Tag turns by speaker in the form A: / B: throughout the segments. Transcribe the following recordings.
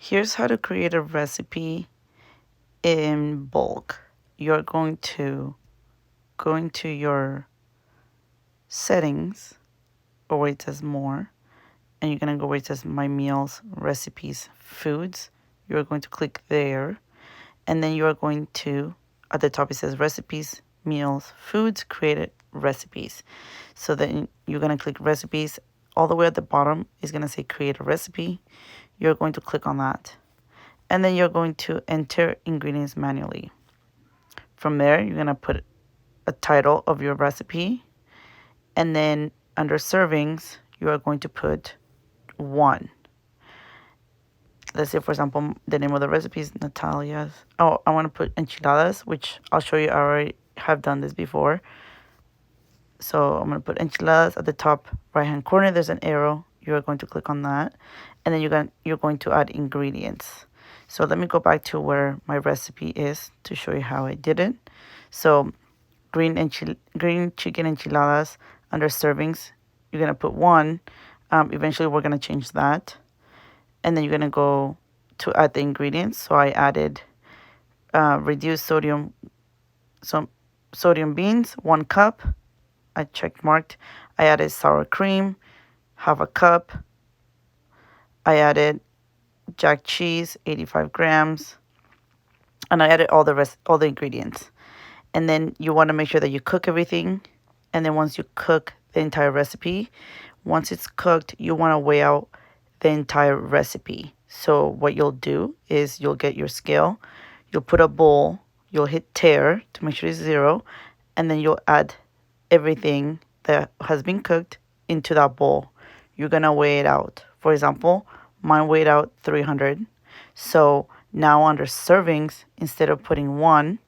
A: Here's how to create a recipe in bulk. You're going to go into your settings, or where it says more, and you're going to go where it says my meals, recipes, foods. You're going to click there, and then you are going to, at the top it says recipes, meals, foods, created recipes. So then you're going to click recipes. All the way at the bottom is going to say create a recipe. You're going to click on that. And then you're going to enter ingredients manually. From there, you're going to put a title of your recipe. And then under servings, you are going to put 1. Let's say, for example, the name of the recipe is Natalia's. Oh, I want to put enchiladas, which I'll show you. I already have done this before. So I'm going to put enchiladas at the top right-hand corner. There's an arrow. You're going to click on that. And then you're going to add ingredients. So let me go back to where my recipe is to show you how I did it. So green chicken enchiladas under servings, you're going to put 1. Eventually, we're going to change that. And then you're going to go to add the ingredients. So I added reduced sodium beans, 1 cup. I check marked. I added sour cream, 1/2 cup. I added jack cheese, 85 grams. And I added all the ingredients. And then you want to make sure that you cook everything. And then once you cook the entire recipe, once it's cooked, you want to weigh out the entire recipe. So what you'll do is you'll get your scale, you'll put a bowl, you'll hit tare to make sure it's 0, and then you'll add everything that has been cooked into that bowl. You're going to weigh it out. For example, mine weighed out 300. So now under servings, instead of putting 1,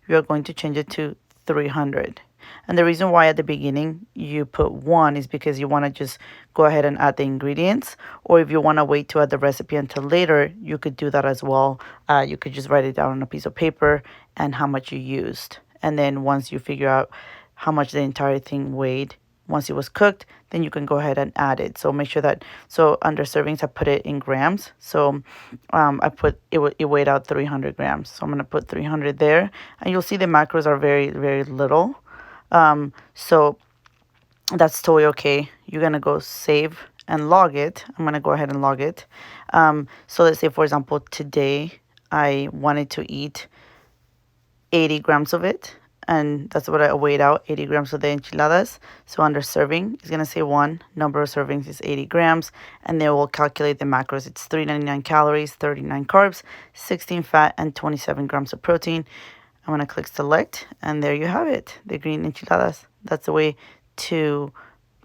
A: you're going to change it to 300. And the reason why at the beginning you put 1 is because you want to just go ahead and add the ingredients. Or if you want to wait to add the recipe until later, you could do that as well. You could just write it down on a piece of paper and how much you used. And then once you figure out how much the entire thing weighed, once it was cooked, then you can go ahead and add it. So make sure that, so under servings, I put it in grams. So I put, it weighed out 300 grams. So I'm going to put 300 there. And you'll see the macros are very, very little. So that's totally okay. You're going to go save and log it. I'm going to go ahead and log it. So let's say, for example, today I wanted to eat 80 grams of it. And that's what I weighed out, 80 grams of the enchiladas. So under serving, it's going to say 1. Number of servings is 80 grams. And then we'll calculate the macros. It's 399 calories, 39 carbs, 16 fat, and 27 grams of protein. I'm going to click select. And there you have it, the green enchiladas. That's the way to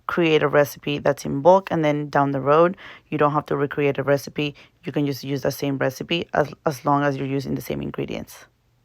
A: create a recipe that's in bulk. And then down the road, you don't have to recreate a recipe. You can just use the same recipe as long as you're using the same ingredients.